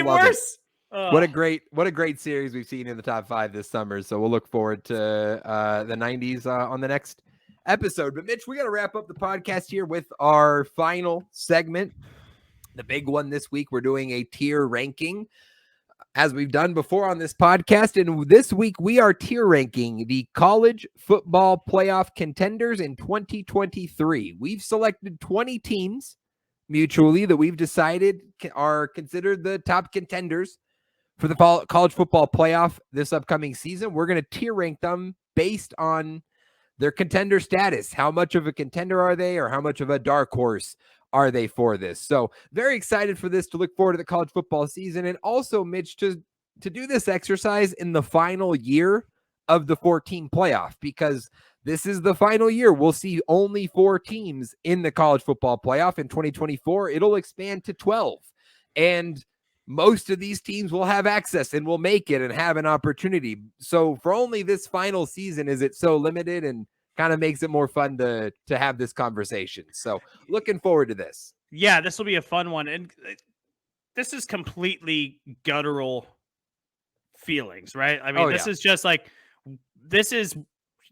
getting worse. What a great series we've seen in the top 5 this summer. So we'll look forward to the 90s on the next episode. But Mitch, we got to wrap up the podcast here with our final segment. The big one this week, we're doing a tier ranking as we've done before on this podcast. And this week we are tier ranking the college football playoff contenders in 2023. We've selected 20 teams mutually that we've decided are considered the top contenders for the college football playoff this upcoming season. We're going to tier rank them based on their contender status. How much of a contender are they, or how much of a dark horse are they for this? So very excited for this, to look forward to the college football season. And also, Mitch, to do this exercise in the final year of the 14 playoff, because this is the final year. We'll see only 4 teams in the college football playoff. In 2024, it'll expand to 12. And most of these teams will have access and will make it and have an opportunity. So for only this final season is it so limited, and kind of makes it more fun to have this conversation. So looking forward to this. Yeah, this will be a fun one. And this is completely guttural feelings, right? I mean, this is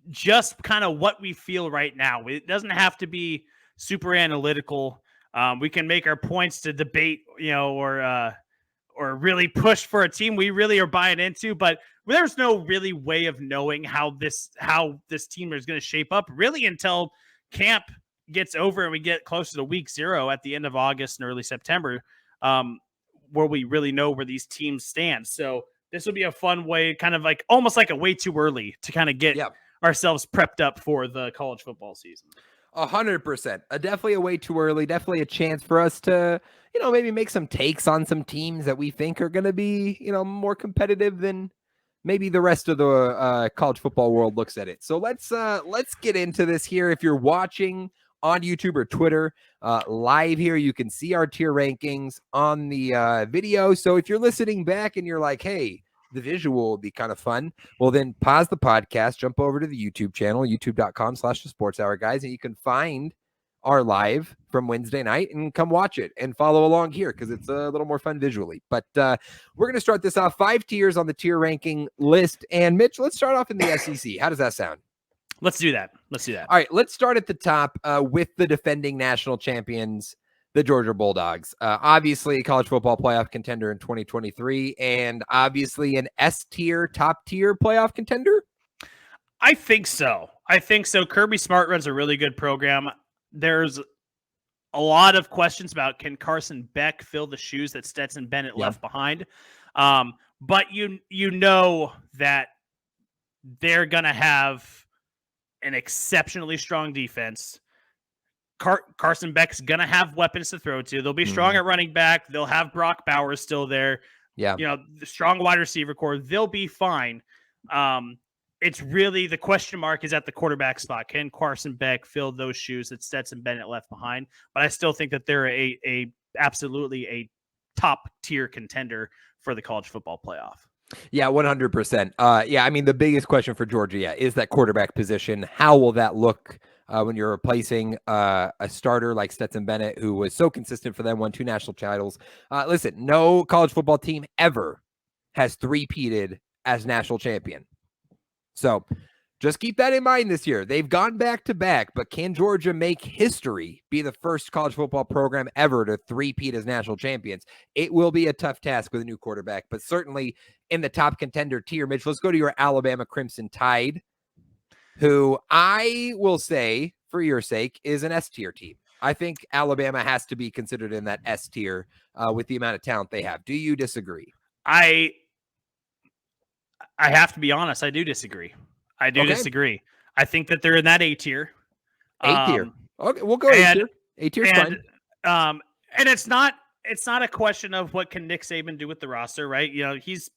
just kind of what we feel right now. It doesn't have to be super analytical. We can make our points to debate, or really push for a team we really are buying into, but there's no really way of knowing how this team is going to shape up really until camp gets over and we get closer to week 0 at the end of August and early September, where we really know where these teams stand. So this will be a fun way, kind of like almost like a way too early to kind of get ourselves prepped up for the college football season. 100%. Definitely a way too early. Definitely a chance for us to, maybe make some takes on some teams that we think are going to be, more competitive than maybe the rest of the college football world looks at it. So let's get into this here. If you're watching on YouTube or Twitter live here, you can see our tier rankings on the video. So if you're listening back and you're like, hey, the visual would be kind of fun, well, then pause the podcast, jump over to the YouTube channel, youtube.com/thesportshour, guys, and you can find our live from Wednesday night and come watch it and follow along here, because it's a little more fun visually. But we're going to start this off 5 tiers on the tier ranking list. And Mitch, let's start off in the SEC. How does that sound? Let's do that. All right, let's start at the top with the defending national champions, the Georgia Bulldogs. Obviously, college football playoff contender in 2023, and obviously an S-tier, top-tier playoff contender? I think so. Kirby Smart runs a really good program. There's a lot of questions about, can Carson Beck fill the shoes that Stetson Bennett left behind? But you know that they're going to have an exceptionally strong defense. Carson Beck's going to have weapons to throw to. They'll be strong at running back. They'll have Brock Bowers still there. Yeah. The strong wide receiver core. They'll be fine. It's really the question mark is at the quarterback spot. Can Carson Beck fill those shoes that Stetson Bennett left behind? But I still think that they're absolutely a top tier contender for the college football playoff. Yeah, 100%. I mean, the biggest question for Georgia is that quarterback position. How will that look when you're replacing a starter like Stetson Bennett, who was so consistent for them, won 2 national titles? Listen, no college football team ever has three-peated as national champion. So just keep that in mind this year. They've gone back-to-back, but can Georgia make history, be the first college football program ever to three-peat as national champions? It will be a tough task with a new quarterback, but certainly in the top contender tier. Mitch, let's go to your Alabama Crimson Tide, who I will say, for your sake, is an S-tier team. I think Alabama has to be considered in that S-tier with the amount of talent they have. Do you disagree? I have to be honest. I do disagree. Disagree. I think that they're in that A tier. A tier. Okay, we'll go A tier. A tier's fine. And it's not a question of what can Nick Saban do with the roster, right? He's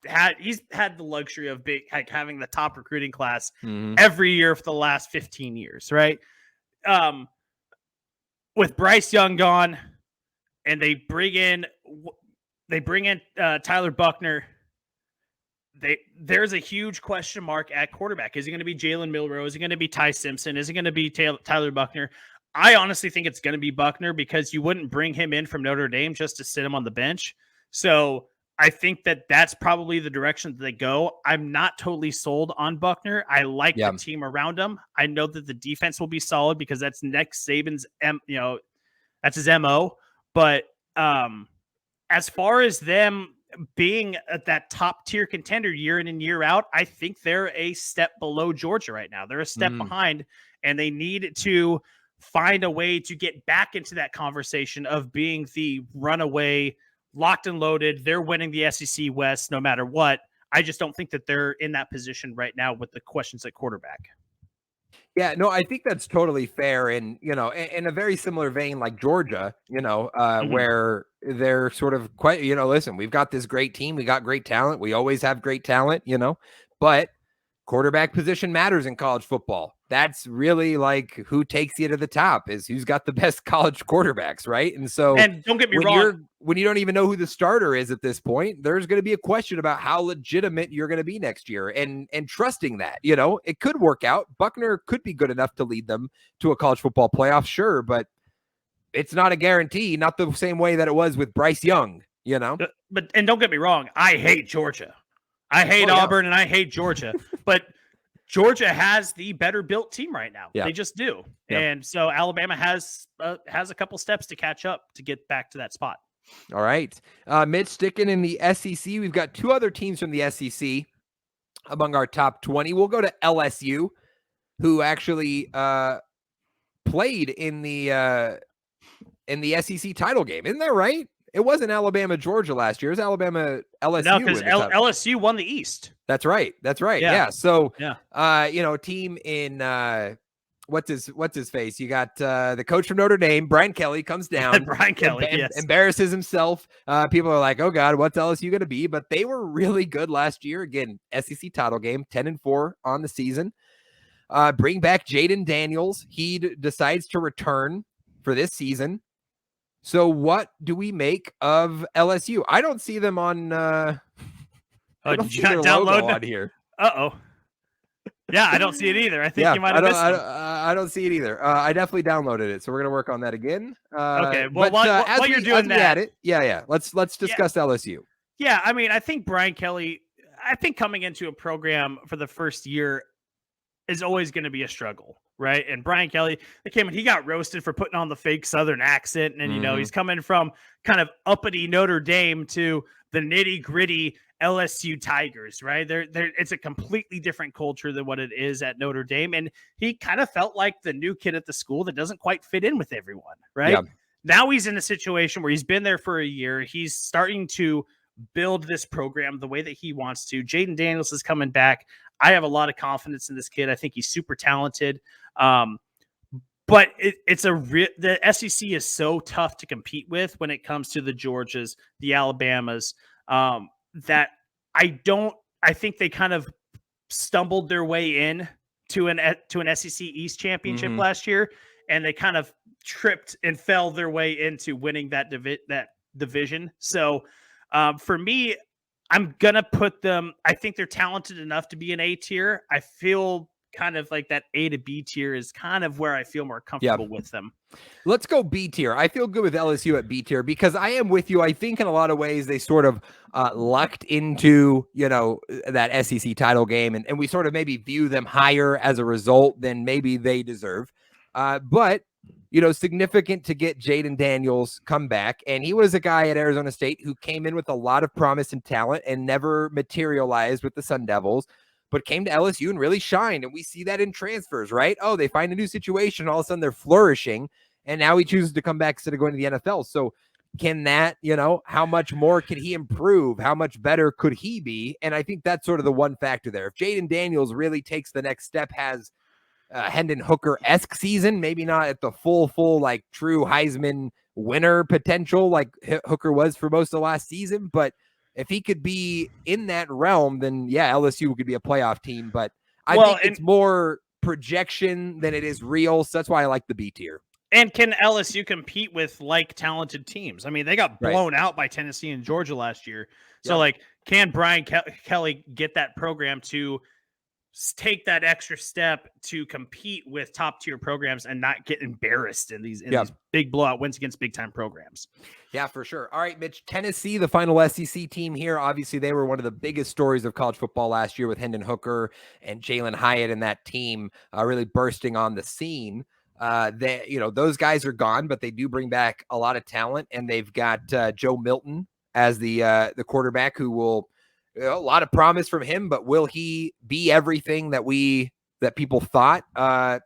had the luxury of having the top recruiting class every year for the last 15 years, right? With Bryce Young gone, and they bring in Tyler Buckner. There's a huge question mark at quarterback. Is it going to be Jalen Milroe? Is it going to be Ty Simpson? Is it going to be Tyler Buckner? I honestly think it's going to be Buckner, because you wouldn't bring him in from Notre Dame just to sit him on the bench. So I think that that's probably the direction that they go. I'm not totally sold on Buckner. I like the team around him. I know that the defense will be solid because that's Nick Saban's, that's his MO. But as far as them being at that top tier contender year in and year out, I think they're a step below Georgia right now. They're a step behind, and they need to find a way to get back into that conversation of being the runaway, locked and loaded. They're winning the SEC West no matter what. I just don't think that they're in that position right now with the questions at quarterback. Yeah, no, I think that's totally fair. And, in a very similar vein, like Georgia, where they're sort of quite, listen, we've got this great team. We got great talent. We always have great talent, but quarterback position matters in college football. That's really like who takes you to the top is who's got the best college quarterbacks, right? And so, and don't get me wrong, when you don't even know who the starter is at this point, there's going to be a question about how legitimate you're going to be next year, and trusting that, it could work out. Buckner could be good enough to lead them to a college football playoff, sure, but it's not a guarantee. Not the same way that it was with Bryce Young, But don't get me wrong, I hate Georgia. I hate Auburn and I hate Georgia, but Georgia has the better built team right now. Yeah. They just do. Yeah. And so Alabama has a couple steps to catch up to get back to that spot. All right. Mitch, sticking in the SEC, we've got two other teams from the SEC among our top 20. We'll go to LSU, who actually played in the SEC title game. Isn't that right? It wasn't Alabama, Georgia last year. It was Alabama, LSU. No, because LSU won the East. That's right. Yeah. So, team in what's his face? You got the coach from Notre Dame, Brian Kelly, comes down. Brian Kelly, embarrasses himself. People are like, "Oh God, what's LSU going to be?" But they were really good last year. Again, SEC title game, 10-4 on the season. Bring back Jaden Daniels. He decides to return for this season. So what do we make of LSU? I don't see them on did you not download on here? Uh-oh. Yeah, I don't see it either. I think you might have missed it. I don't see it either. I definitely downloaded it, so we're going to work on that again. Okay, well, while you're doing that. Let's discuss LSU. Yeah, I mean, I think Brian Kelly, coming into a program for the first year is always going to be a struggle. Right. And Brian Kelly, he got roasted for putting on the fake Southern accent. And, he's coming from kind of uppity Notre Dame to the nitty gritty LSU Tigers. Right. It's a completely different culture than what it is at Notre Dame. And he kind of felt like the new kid at the school that doesn't quite fit in with everyone. Right. Yeah. Now he's in a situation where he's been there for a year. He's starting to build this program the way that he wants to. Jaden Daniels is coming back. I have a lot of confidence in this kid. I think he's super talented. But the SEC is so tough to compete with when it comes to the Georgias, the Alabamas, that I think they kind of stumbled their way in to an SEC East championship last year, and they kind of tripped and fell their way into winning that division. So for me, I'm going to put them, I think they're talented enough to be an A tier. I feel kind of like that A to B tier is kind of where I feel more comfortable with them. Let's go B tier. I feel good with LSU at B tier because I am with you. I think in a lot of ways they sort of lucked into, that SEC title game, and we sort of maybe view them higher as a result than maybe they deserve. But significant to get Jaden Daniels come back. And he was a guy at Arizona State who came in with a lot of promise and talent and never materialized with the Sun Devils, but came to LSU and really shined. And we see that in transfers, right? Oh, they find a new situation. All of a sudden they're flourishing. And now he chooses to come back instead of going to the NFL. So can that, how much more can he improve? How much better could he be? And I think that's sort of the one factor there. If Jaden Daniels really takes the next step, has Hendon Hooker-esque season, maybe not at the full like true Heisman winner potential like Hooker was for most of last season, but if he could be in that realm, then LSU could be a playoff team. But I think it's more projection than it is real, so that's why I like the B tier. And can LSU compete with talented teams? I mean, they got blown out by Tennessee and Georgia last year. So can Brian Kelly get that program to take that extra step to compete with top tier programs and not get embarrassed in these big blowout wins against big time programs. Yeah, for sure. All right, Mitch, Tennessee, the final SEC team here. Obviously, they were one of the biggest stories of college football last year with Hendon Hooker and Jalen Hyatt and that team really bursting on the scene. Those guys are gone, but they do bring back a lot of talent, and they've got Joe Milton as the quarterback, who will a lot of promise from him, but will he be everything that people thought? I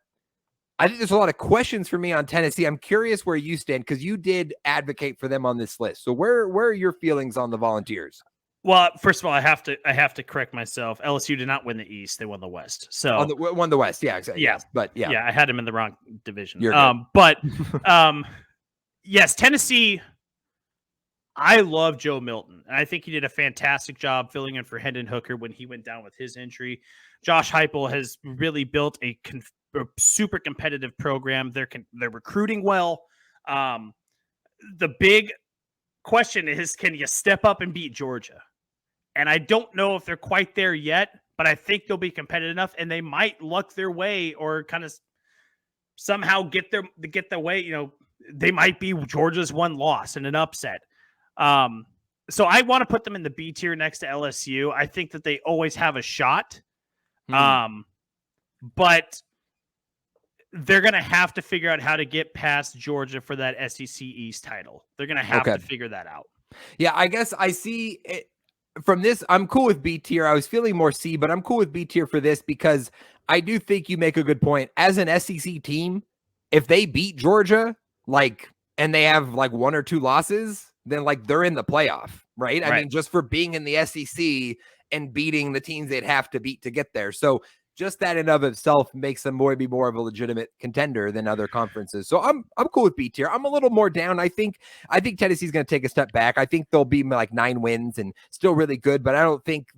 think there's a lot of questions for me on Tennessee. I'm curious where you stand, because you did advocate for them on this list. So where are your feelings on the Volunteers? Well, first of all, I have to correct myself. LSU did not win the East; they won the West. So won the West, yeah, exactly. Yeah, but I had him in the wrong division. You're good. But yes, Tennessee. I love Joe Milton. I think he did a fantastic job filling in for Hendon Hooker when he went down with his injury. Josh Heupel has really built a super competitive program. They're recruiting well. The big question is, can you step up and beat Georgia? And I don't know if they're quite there yet, but I think they'll be competitive enough, and they might luck their way or kind of somehow get their way. They might be Georgia's one loss in an upset. So I want to put them in the B tier next to LSU. I think that they always have a shot. But they're going to have to figure out how to get past Georgia for that SEC East title. They're going to have to figure that out. Yeah, I guess I see it from this. I'm cool with B tier. I was feeling more C, but I'm cool with B tier for this, because I do think you make a good point. As an SEC team, if they beat Georgia, and they have one or two losses, then they're in the playoff, right? I mean, just for being in the SEC and beating the teams they'd have to beat to get there. So just that in of itself makes them be more of a legitimate contender than other conferences. So I'm cool with B tier. I'm a little more down. I think Tennessee's going to take a step back. I think they'll be 9 wins and still really good, but I don't think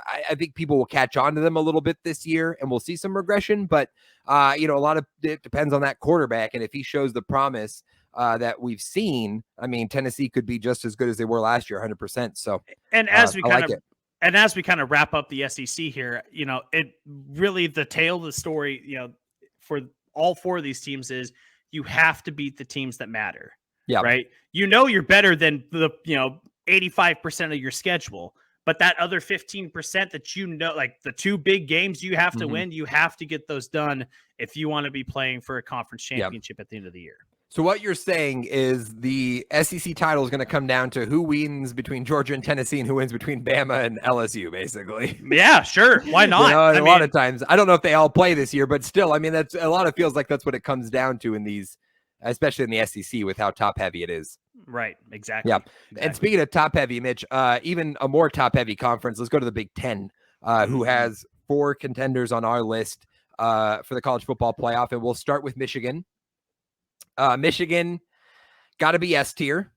I think people will catch on to them a little bit this year, and we'll see some regression. But a lot of it depends on that quarterback, and if he shows the promise that we've seen, I mean, Tennessee could be just as good as they were last year, 100%. So, and as we kind of wrap up the SEC here, it really, the tail of the story, for all four of these teams is you have to beat the teams that matter. Yeah. Right. You're better than the 85% of your schedule, but that other 15% that the two big games you have to win, you have to get those done if you want to be playing for a conference championship at the end of the year. So what you're saying is the SEC title is going to come down to who wins between Georgia and Tennessee and who wins between Bama and LSU, basically. Yeah, sure. Why not? A lot of times, I don't know if they all play this year, but still, I mean, that's a lot of feels like that's what it comes down to in these, especially in the SEC with how top heavy it is. Right. Exactly. Yeah. Exactly. And speaking of top heavy, Mitch, even a more top heavy conference, let's go to the Big Ten, who has 4 contenders on our list for the college football playoff. And we'll start with Michigan. Michigan got to be S tier.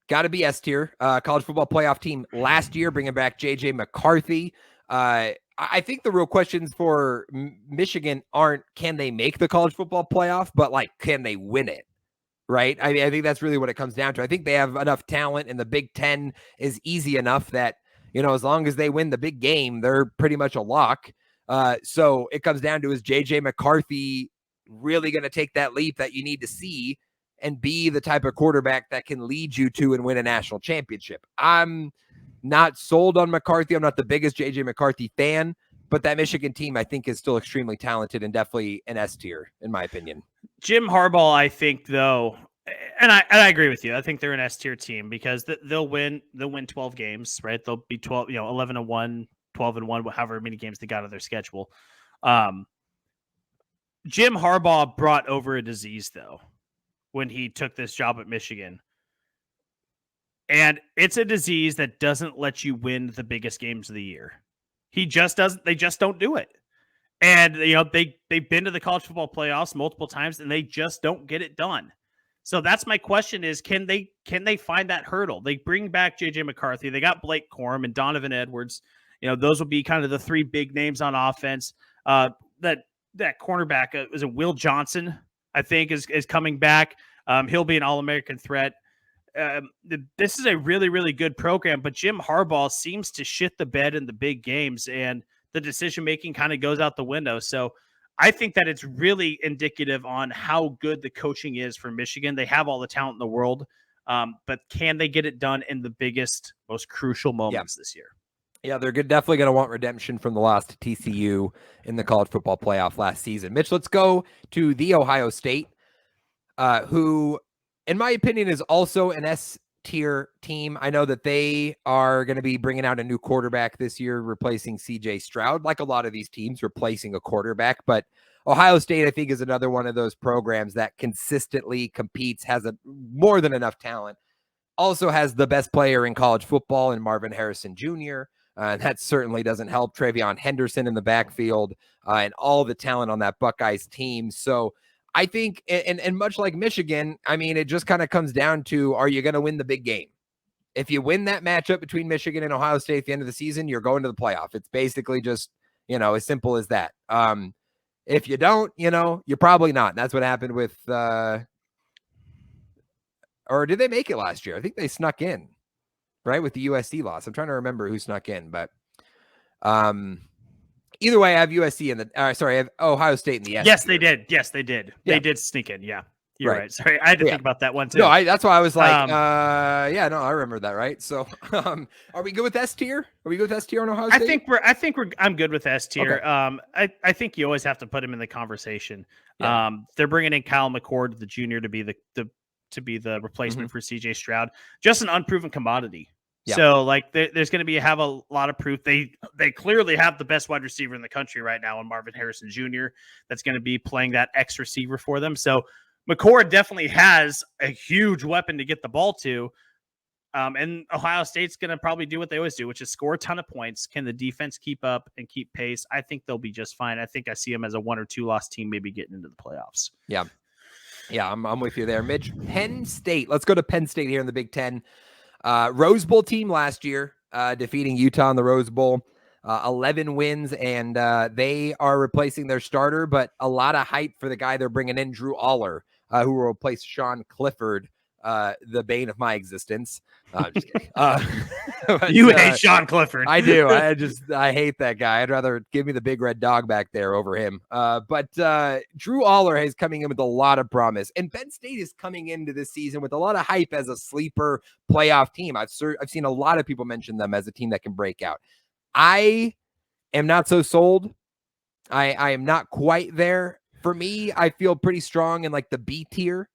College football playoff team last year, bringing back J.J. McCarthy. I think the real questions for Michigan aren't can they make the college football playoff, but can they win it? Right. I mean, I think that's really what it comes down to. I think they have enough talent, and the Big Ten is easy enough that, as long as they win the big game, they're pretty much a lock. So it comes down to, is J.J. McCarthy really going to take that leap that you need to see and be the type of quarterback that can lead you to and win a national championship? I'm not sold on McCarthy. I'm not the biggest J.J. McCarthy fan, but that Michigan team, I think, is still extremely talented and definitely an S tier, in my opinion. Jim Harbaugh, I think, though, and I agree with you. I think they're an S tier team because they'll win 12 games, right? They'll be 11-1, 12-1, however many games they got out of their schedule. Jim Harbaugh brought over a disease, though, when he took this job at Michigan. And it's a disease that doesn't let you win the biggest games of the year. He just doesn't. They just don't do it. And, they've been to the college football playoffs multiple times, and they just don't get it done. So that's my question is, can they find that hurdle? They bring back J.J. McCarthy. They got Blake Corum and Donovan Edwards. Those will be kind of the 3 big names on offense. That cornerback, is it Will Johnson, I think, is coming back. He'll be an All-American threat. This is a really, really good program, but Jim Harbaugh seems to shit the bed in the big games, and the decision-making kind of goes out the window. So I think that it's really indicative on how good the coaching is for Michigan. They have all the talent in the world, but can they get it done in the biggest, most crucial moments this year? Yeah, they're definitely going to want redemption from the loss to TCU in the college football playoff last season. Mitch, let's go to the Ohio State, who, in my opinion, is also an S-tier team. I know that they are going to be bringing out a new quarterback this year, replacing C.J. Stroud, like a lot of these teams replacing a quarterback. But Ohio State, I think, is another one of those programs that consistently competes, has more than enough talent, also has the best player in college football in Marvin Harrison Jr., that certainly doesn't help. Travion Henderson in the backfield, and all the talent on that Buckeyes team. So I think, and much like Michigan, I mean, it just kind of comes down to, are you going to win the big game? If you win that matchup between Michigan and Ohio State at the end of the season, you're going to the playoff. It's basically just, as simple as that. If you don't, you're probably not. That's what happened with, or did they make it last year? I think they snuck in. Right, with the USC loss. I'm trying to remember who snuck in, but either way, I have USC in the. I have Ohio State in the S. Yes, they did. Yes, they did. Yeah. They did sneak in. Yeah, you're right. Sorry, I had to think about that one too. No, that's why I was like, I remember that. Right. So, are we good with S tier? Are we good with S tier on Ohio State? I'm good with S tier. Okay. I think you always have to put him in the conversation. Yeah. They're bringing in Kyle McCord, the junior, to be the replacement for CJ Stroud. Just an unproven commodity. Yeah. So there's going to have a lot of proof. They clearly have the best wide receiver in the country right now in Marvin Harrison Jr. That's going to be playing that X receiver for them. So McCord definitely has a huge weapon to get the ball to. And Ohio State's going to probably do what they always do, which is score a ton of points. Can the defense keep up and keep pace? I think they'll be just fine. I think I see them as a 1 or 2 loss team, maybe getting into the playoffs. Yeah. Yeah, I'm with you there, Mitch. Penn State. Let's go to Penn State here in the Big Ten. Rose Bowl team last year, defeating Utah in the Rose Bowl, 11 wins, and they are replacing their starter, but a lot of hype for the guy they're bringing in, Drew Aller, who will replace Sean Clifford, the bane of my existence. I'm just kidding. But, you hate Sean Clifford. I do. I hate that guy. I'd rather give me the big red dog back there over him. But Drew Aller is coming in with a lot of promise, and Penn State is coming into this season with a lot of hype as a sleeper playoff team. I've seen a lot of people mention them as a team that can break out. I am not so sold. I am not quite there. For me, I feel pretty strong in like the B tier,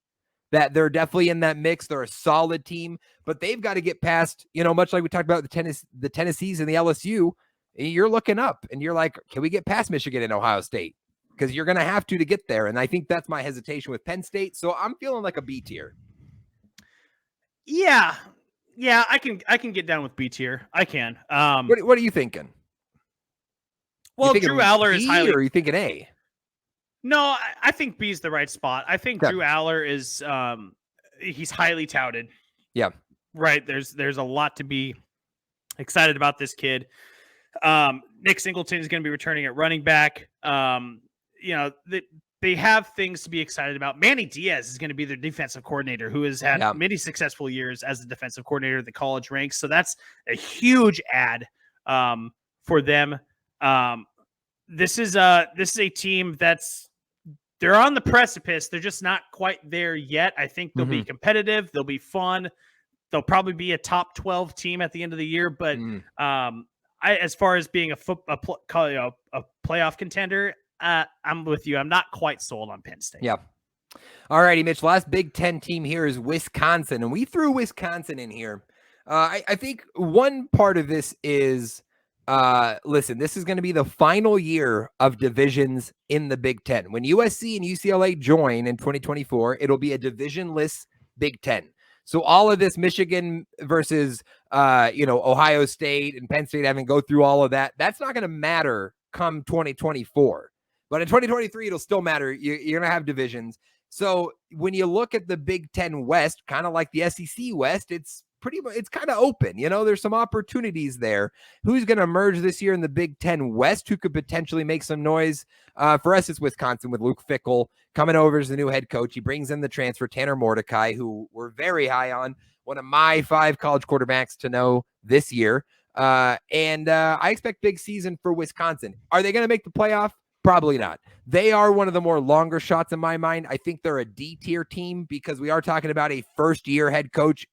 that they're definitely in that mix. They're a solid team, but they've got to get past, much like we talked about the Tennessees and the LSU, you're looking up and you're like, can we get past Michigan and Ohio State? Because you're going to have to get there. And I think that's my hesitation with Penn State. So I'm feeling like a B tier. Yeah. Yeah. I can get down with B tier. I can. What are you thinking? Well, Drew Aller is highly. Or are you thinking A? No, I think B is the right spot. I think Drew Aller is he's highly touted. Yeah. Right. There's a lot to be excited about this kid. Nick Singleton is going to be returning at running back. They have things to be excited about. Manny Diaz is going to be their defensive coordinator, who has had many successful years as the defensive coordinator at the college ranks. So that's a huge add for them. This is a team they're on the precipice. They're just not quite there yet. I think they'll be competitive. They'll be fun. They'll probably be a top 12 team at the end of the year. But as far as being a playoff contender, I'm with you. I'm not quite sold on Penn State. Yeah. All righty, Mitch. Last Big Ten team here is Wisconsin, and we threw Wisconsin in here. I think one part of this is, listen, this is going to be the final year of divisions in the Big Ten. When USC and UCLA join in 2024, it'll be a divisionless Big Ten. So all of this Michigan versus, Ohio State and Penn State having to go through all of that, that's not going to matter come 2024. But in 2023, it'll still matter. You're going to have divisions. So when you look at the Big Ten West, kind of like the SEC West, it's kind of open. There's some opportunities there. Who's going to emerge this year in the Big Ten West? Who could potentially make some noise? For us, it's Wisconsin with Luke Fickell coming over as the new head coach. He brings in the transfer Tanner Mordecai, who we're very high on, one of my 5 college quarterbacks to know this year. And I expect big season for Wisconsin. Are they going to make the playoff? Probably not. They are one of the more longer shots in my mind. I think they're a D-tier team because we are talking about a first-year head coach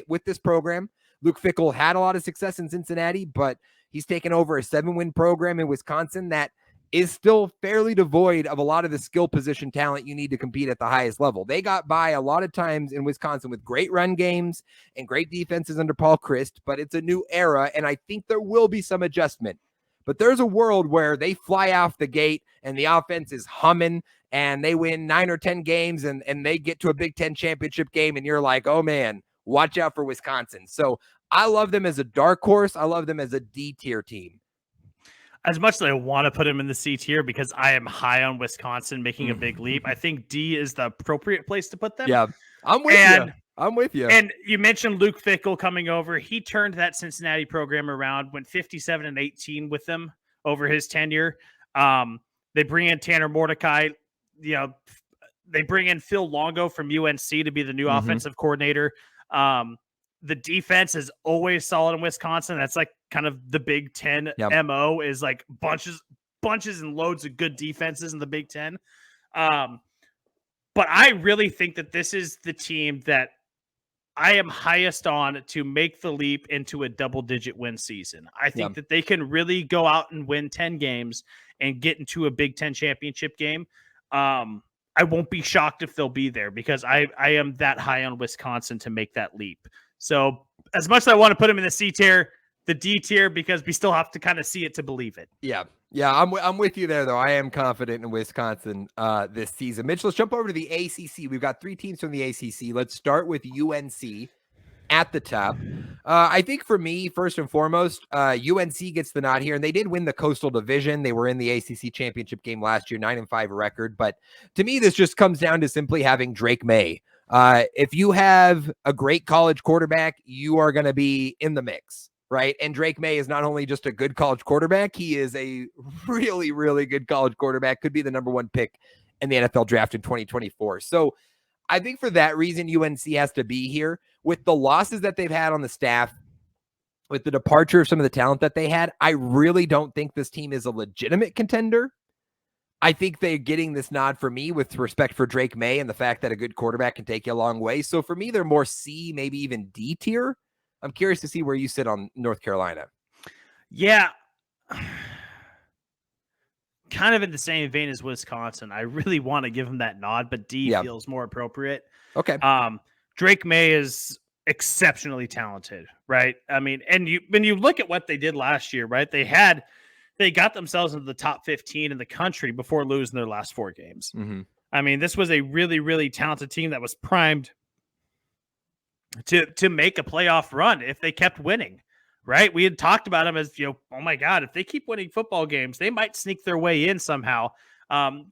with this program. Luke Fickell had a lot of success in Cincinnati, but he's taken over a 7-win program in Wisconsin that is still fairly devoid of a lot of the skill position talent you need to compete at the highest level. They got by a lot of times in Wisconsin with great run games and great defenses under Paul Chryst, but it's a new era, and I think there will be some adjustment. But there's a world where they fly off the gate and the offense is humming and they win 9 or 10 games and they get to a Big Ten championship game and you're like, oh man, watch out for Wisconsin. So I love them as a dark horse. I love them as a D-tier team. As much as I want to put him in the C tier because I am high on Wisconsin making a big leap, I think D is the appropriate place to put them. Yeah, I'm with you. And you mentioned Luke Fickell coming over. He turned that Cincinnati program around, went 57-18 with them over his tenure. They bring in Tanner Mordecai. They bring in Phil Longo from UNC to be the new offensive coordinator. The defense is always solid in Wisconsin. That's like kind of the Big Ten MO is like bunches and loads of good defenses in the Big Ten. But I really think that this is the team that I am highest on to make the leap into a double-digit win season. I think that they can really go out and win 10 games and get into a Big Ten championship game. I won't be shocked if they'll be there because I am that high on Wisconsin to make that leap. So as much as I want to put them in the C tier, the D tier, because we still have to kind of see it to believe it. Yeah, I'm with you there, though. I am confident in Wisconsin this season. Mitch, let's jump over to the ACC. We've got 3 teams from the ACC. Let's start with UNC at the top. I think for me, first and foremost, UNC gets the nod here, and they did win the Coastal Division. They were in the ACC championship game last year, 9-5 record. But to me, this just comes down to simply having Drake May. If you have a great college quarterback, you are going to be in the mix. Right. And Drake May is not only just a good college quarterback, he is a really, really good college quarterback, could be the number 1 pick in the NFL draft in 2024. So I think for that reason, UNC has to be here. With the losses that they've had on the staff, with the departure of some of the talent that they had, I really don't think this team is a legitimate contender. I think they're getting this nod for me with respect for Drake May and the fact that a good quarterback can take you a long way. So for me, they're more C, maybe even D tier. I'm curious to see where you sit on North Carolina. Yeah. Kind of in the same vein as Wisconsin. I really want to give him that nod, but D feels more appropriate. Okay. Drake May is exceptionally talented, right? I mean, and when you look at what they did last year, right? They got themselves into the top 15 in the country before losing their last 4 games. I mean, this was a really, really talented team that was primed to make a playoff run if they kept winning, right? We had talked about them as, oh my God, if they keep winning football games, they might sneak their way in somehow.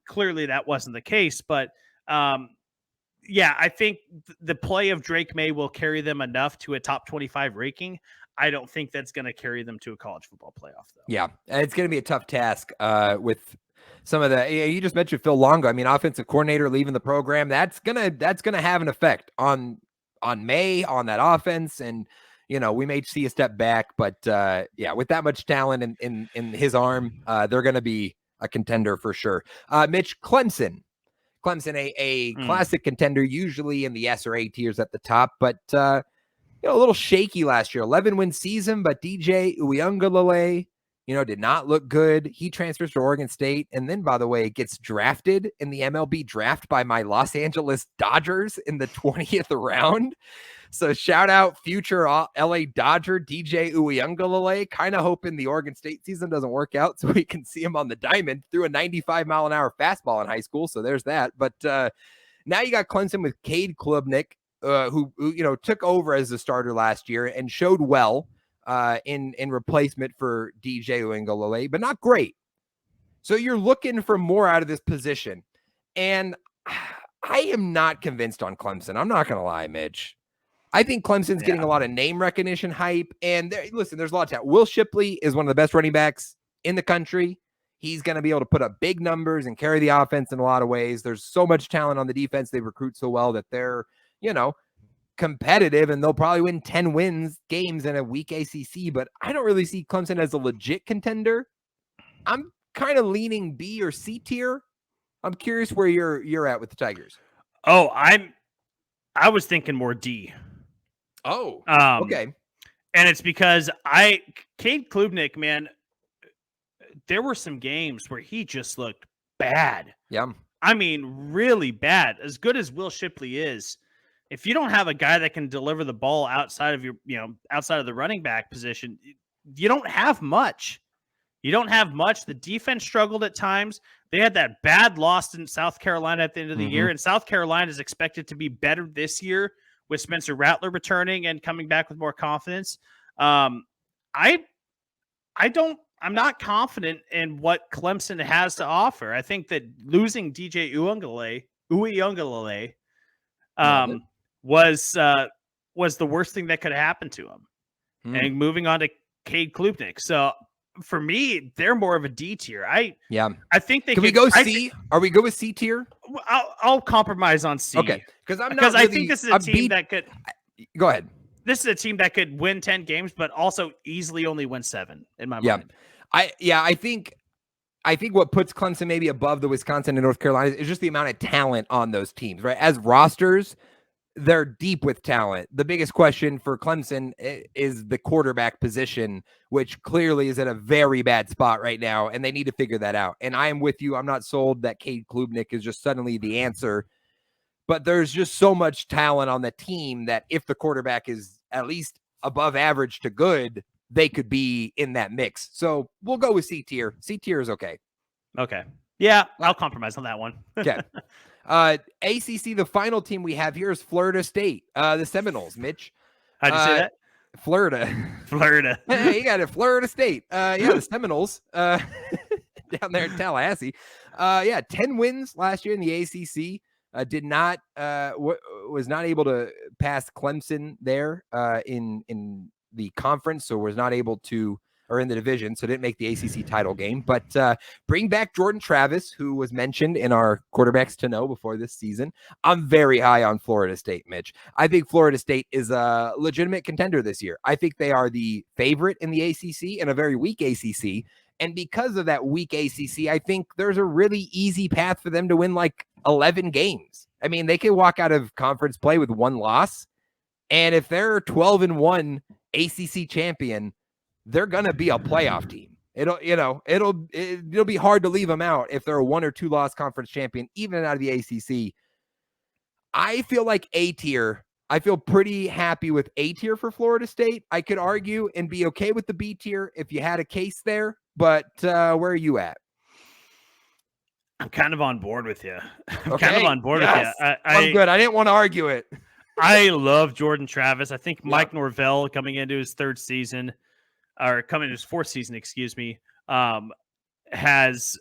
Clearly that wasn't the case, but I think the play of Drake May will carry them enough to a top 25 ranking. I don't think that's going to carry them to a college football playoff, though. Yeah, and it's going to be a tough task with some of the. You just mentioned Phil Longo. I mean, offensive coordinator leaving the program. That's gonna have an effect on May, on that offense, and we may see a step back, but with that much talent in his arm, they're going to be a contender for sure. Mitch, Clemson, a classic contender, usually in the S or A tiers at the top, but a little shaky last year. 11-win season, but DJ Uiagalelei, did not look good. He transfers to Oregon State, and then, by the way, gets drafted in the MLB draft by my Los Angeles Dodgers in the 20th round. So shout out future LA Dodger DJ Uiagalelei. Kind of hoping the Oregon State season doesn't work out so we can see him on the diamond. Threw a 95-mile-an-hour fastball in high school, so there's that. But now you got Clemson with Cade Klubnik, who took over as the starter last year and showed well in replacement for DJ Uiagalelei, but not great. So you're looking for more out of this position. And I am not convinced on Clemson. I'm not going to lie, Mitch. I think Clemson's getting a lot of name recognition hype. And there's a lot of talent. Will Shipley is one of the best running backs in the country. He's going to be able to put up big numbers and carry the offense in a lot of ways. There's so much talent on the defense. They recruit so well that they're, competitive, and they'll probably win 10 games in a weak ACC, but I don't really see Clemson as a legit contender. I'm kind of leaning B or C tier. I'm curious where you're at with the Tigers. Oh, I was thinking more D. Oh, okay. And it's because Cade Klubnik, man, there were some games where he just looked bad. Yeah. I mean, really bad. As good as Will Shipley is, if you don't have a guy that can deliver the ball outside of outside of the running back position, you don't have much. You don't have much. The defense struggled at times. They had that bad loss in South Carolina at the end of the year, and South Carolina is expected to be better this year with Spencer Rattler returning and coming back with more confidence. I'm not confident in what Clemson has to offer. I think that losing DJ Uiagalelei was the worst thing that could have happened to him. And moving on to Cade Klubnik. So for me, they're more of a D tier. I think they can. We go C? Are we good with C tier? I'll compromise on C. Okay, because I think this is a team that could. Go ahead. This is a team that could win 10 games, but also easily only win 7 in my mind. I think what puts Clemson maybe above the Wisconsin and North Carolina is just the amount of talent on those teams, right? As rosters, they're deep with talent. The biggest question for Clemson is the quarterback position, which clearly is at a very bad spot right now, and they need to figure that out. And I am with you. I'm not sold that Cade Klubnik is just suddenly the answer, but there's just so much talent on the team that if the quarterback is at least above average to good, they could be in that mix. So we'll go with C tier. C tier is okay. Okay. Yeah, I'll compromise on that one. Okay. ACC, the final team we have here is Florida State, the Seminoles. Mitch, how'd you say that? Florida. Hey, you got it. Florida State. The Seminoles down there in Tallahassee. 10 wins last year in the ACC. Was not able to pass Clemson there in the conference, so was not able to, or in the division, so didn't make the ACC title game. But bring back Jordan Travis, who was mentioned in our quarterbacks to know before this season. I'm very high on Florida State, Mitch. I think Florida State is a legitimate contender this year. I think they are the favorite in the ACC and a very weak ACC. And because of that weak ACC, I think there's a really easy path for them to win like 11 games. I mean, they can walk out of conference play with 1 loss. And if they're 12-1 ACC champion, they're going to be a playoff team. It'll be hard to leave them out if they're a 1 or 2 loss conference champion, even out of the ACC. I feel like A tier. I feel pretty happy with A tier for Florida State. I could argue and be okay with the B tier if you had a case there, but where are you at? I'm kind of on board with you. I'm good. I didn't want to argue it. I love Jordan Travis. I think Mike Norvell coming into his 4th season, has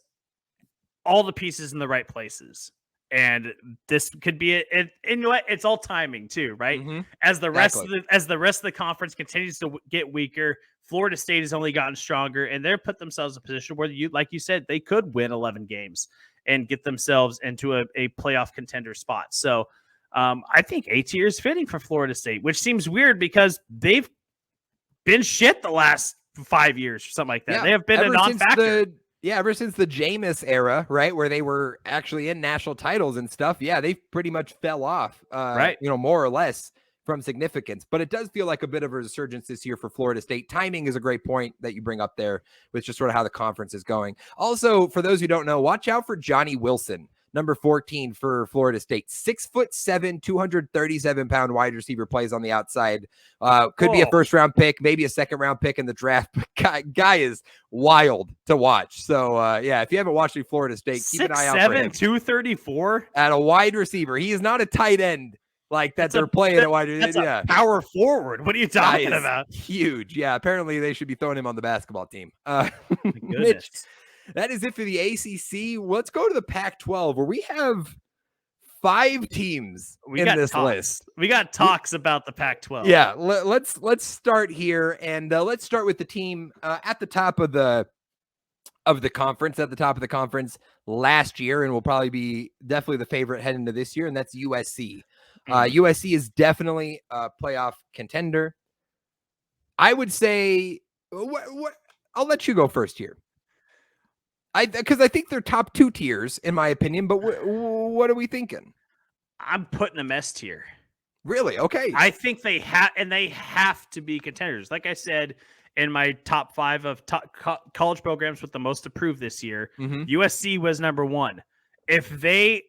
all the pieces in the right places. And this could be it. And you know what? It's all timing too, right? Mm-hmm. As the rest of the conference continues to get weaker, Florida State has only gotten stronger, and they're put themselves in a position where like you said, they could win 11 games and get themselves into a playoff contender spot. So I think A tier is fitting for Florida State, which seems weird because they've been shit the last 5 years or something like that. They have been a non-factor. Ever since the Jameis era, right, where they were actually in national titles and stuff. Yeah, they pretty much fell off, right? More or less from significance. But it does feel like a bit of a resurgence this year for Florida State. Timing is a great point that you bring up there with just sort of how the conference is going. Also, for those who don't know, watch out for Johnny Wilson, number 14 for Florida State. 6'7", 237-pound wide receiver, plays on the outside. Could be a first-round pick, maybe a second-round pick in the draft. But guy is wild to watch. So, if you haven't watched Florida State, keep an eye out for him. 234 at a wide receiver. He is not a tight end like that. They're playing at wide receiver. That's a power forward. What are you talking about? Huge. Yeah, apparently they should be throwing him on the basketball team. Goodness. That is it for the ACC. Let's go to the Pac-12, where we have 5 teams in this list. We got talks about the Pac-12. Yeah, let's start here, and let's start with the team at the top of the conference last year, and will probably be definitely the favorite heading into this year, and that's USC. USC is definitely a playoff contender. I would say, what I'll let you go first here. Because I think they're top 2 tiers in my opinion, but what are we thinking? I'm putting them S tier. Really? Okay. I think they have to be contenders. Like I said, in my top 5 of college programs with the most approved this year, USC was number 1. If they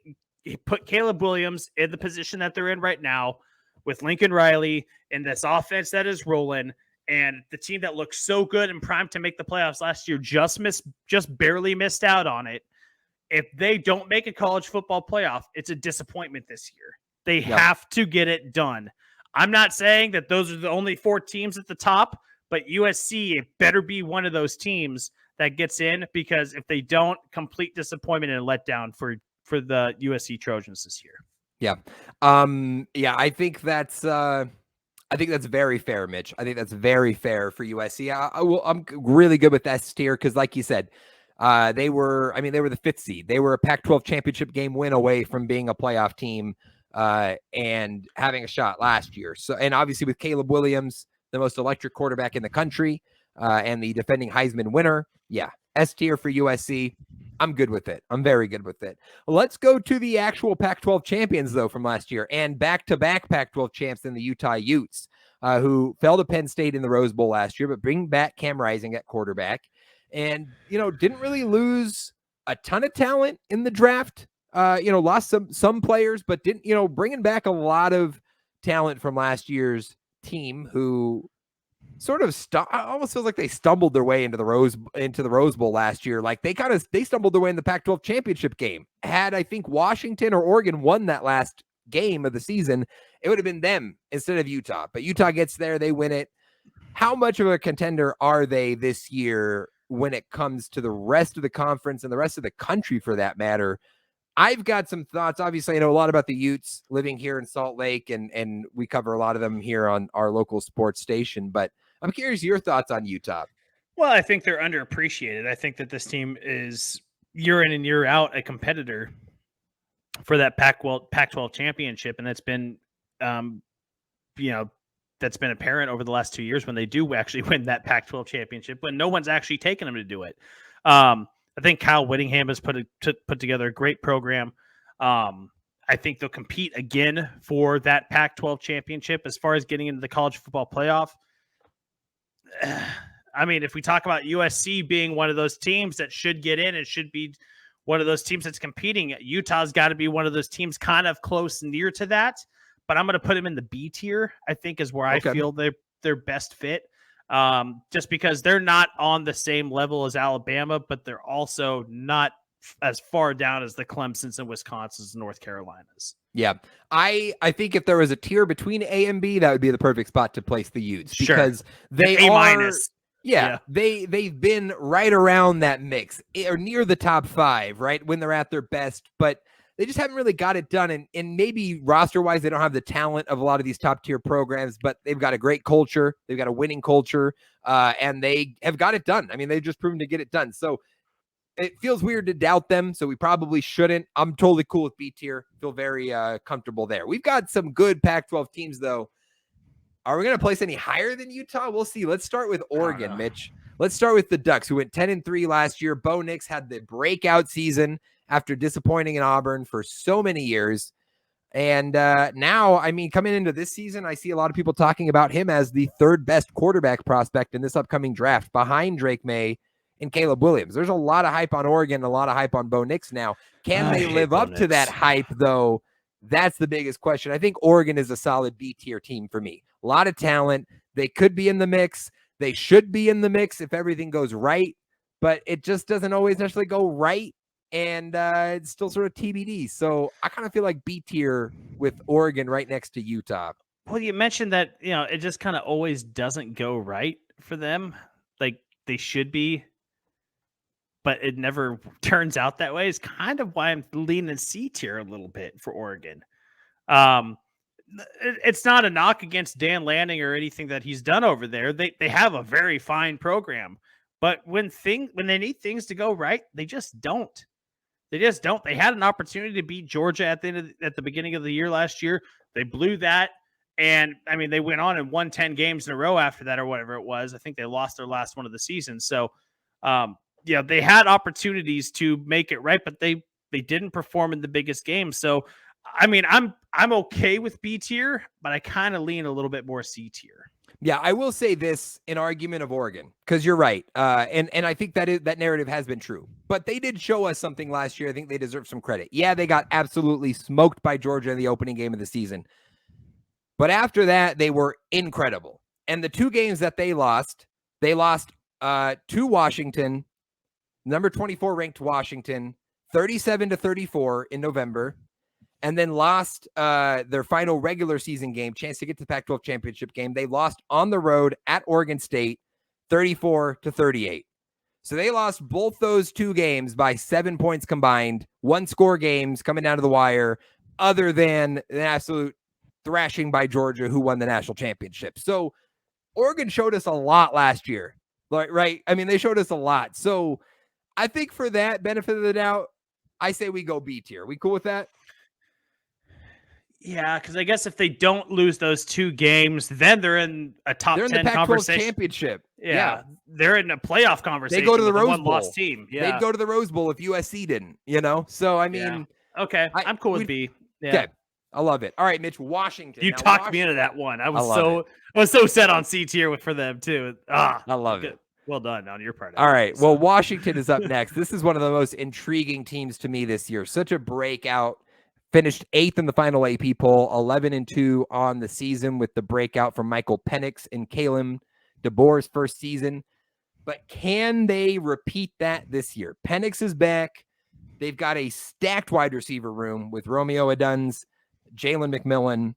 put Caleb Williams in the position that they're in right now, with Lincoln Riley and this offense that is rolling, and the team that looks so good and primed to make the playoffs last year just barely missed out on it. If they don't make a college football playoff, it's a disappointment this year. They have to get it done. I'm not saying that those are the only 4 teams at the top, but USC, it better be one of those teams that gets in, because if they don't, complete disappointment and letdown for the USC Trojans this year. Yeah. I think that's very fair, Mitch. I think that's very fair for USC. I'm really good with S tier because, like you said, they were the 5th seed. They were a Pac-12 championship game win away from being a playoff team and having a shot last year. So, and obviously with Caleb Williams, the most electric quarterback in the country, and the defending Heisman winner. Yeah, S tier for USC. I'm good with it. I'm very good with it. Let's go to the actual Pac-12 champions, though, from last year, and back-to-back Pac-12 champs in the Utah Utes, who fell to Penn State in the Rose Bowl last year, but bring back Cam Rising at quarterback, and didn't really lose a ton of talent in the draft. Lost some players, but didn't bringing back a lot of talent from last year's team, who sort of almost feels like they stumbled their way into the Rose Bowl last year. Like they stumbled their way in the Pac-12 championship game. Had, I think, Washington or Oregon won that last game of the season, it would have been them instead of Utah. But Utah gets there, they win it. How much of a contender are they this year when it comes to the rest of the conference and the rest of the country, for that matter? I've got some thoughts. Obviously, I know a lot about the Utes living here in Salt Lake, and we cover a lot of them here on our local sports station. But I'm curious your thoughts on Utah. Well, I think they're underappreciated. I think that this team is year in and year out a competitor for that Pac-12 championship, and that's been, that's been apparent over the last 2 years when they do actually win that Pac-12 championship, when no one's actually taken them to do it. I think Kyle Whittingham has put together a great program. I think they'll compete again for that Pac-12 championship. As far as getting into the college football playoff, I mean, if we talk about USC being one of those teams that should get in, it should be one of those teams that's competing. Utah's got to be one of those teams kind of close near to that, but I'm going to put them in the B tier, I think, is where I feel they're best fit. Just because they're not on the same level as Alabama, but they're also not as far down as the Clemsons and Wisconsins and North Carolinas. Yeah. I think if there was a tier between A and B, that would be the perfect spot to place the Utes, because they A are minus. Yeah, they've been right around that mix or near the top 5, right, when they're at their best, but they just haven't really got it done. And maybe roster-wise, they don't have the talent of a lot of these top-tier programs, but they've got a great culture. They've got a winning culture, and they have got it done. I mean, they've just proven to get it done. So it feels weird to doubt them, so we probably shouldn't. I'm totally cool with B tier. Feel very comfortable there. We've got some good Pac-12 teams, though. Are we going to place any higher than Utah? We'll see. Let's start with Oregon, Mitch. Let's start with the Ducks, who went 10-3 last year. Bo Nix had the breakout season after disappointing in Auburn for so many years. And now, I mean, coming into this season, I see a lot of people talking about him as the 3rd best quarterback prospect in this upcoming draft, behind Drake May and Caleb Williams. There's a lot of hype on Oregon, a lot of hype on Bo Nix now. Can they live up to that hype, though? That's the biggest question. I think Oregon is a solid B tier team for me. A lot of talent. They could be in the mix. They should be in the mix if everything goes right, but it just doesn't always necessarily go right. And it's still sort of TBD. So I kind of feel like B tier with Oregon right next to Utah. Well, you mentioned that, it just kind of always doesn't go right for them. Like they should be, but it never turns out that way. Is kind of why I'm leaning C tier a little bit for Oregon. It's not a knock against Dan Lanning or anything that he's done over there. They have a very fine program, but when they need things to go right, they just don't. They just don't. They had an opportunity to beat Georgia at the beginning of the year last year. They blew that. And I mean, they went on and won 10 games in a row after that or whatever it was. I think they lost their last one of the season. So, they had opportunities to make it right, but they didn't perform in the biggest game. So, I mean, I'm okay with B tier, but I kind of lean a little bit more C tier. Yeah, I will say this in argument of Oregon, because you're right. And I think that narrative has been true. But they did show us something last year. I think they deserve some credit. Yeah, they got absolutely smoked by Georgia in the opening game of the season. But after that, they were incredible. And the two games that they lost to Washington, number 24 ranked Washington, 37-34 in November. And then lost their final regular season game, chance to get to the Pac-12 championship game. They lost on the road at Oregon State, 34-38. So they lost both those two games by 7 points combined, one-score games coming down to the wire, other than an absolute thrashing by Georgia, who won the national championship. So Oregon showed us a lot last year, right? I mean, they showed us a lot. So I think for that benefit of the doubt, I say we go B tier. We cool with that? Yeah, because I guess if they don't lose those two games, then they're in a top 10 the Pac-12 conversation. championship. Yeah, they're in a playoff conversation. They go to the Rose Bowl. One-loss team. Yeah. They'd go to the Rose Bowl if USC didn't, So, I mean. Yeah. Okay, I'm cool with B. Yeah. Okay. I love it. All right, Mitch, Washington. You talked me into that one. I was so set on C tier for them too. I love it. Well done on your part. All right. Well, Washington is up next. This is one of the most intriguing teams to me this year. Such a breakout. Finished 8th in the final AP poll, 11-2 on the season with the breakout from Michael Penix and Kalen DeBoer's first season. But can they repeat that this year? Penix is back. They've got a stacked wide receiver room with Romeo Aduns, Jalen McMillan.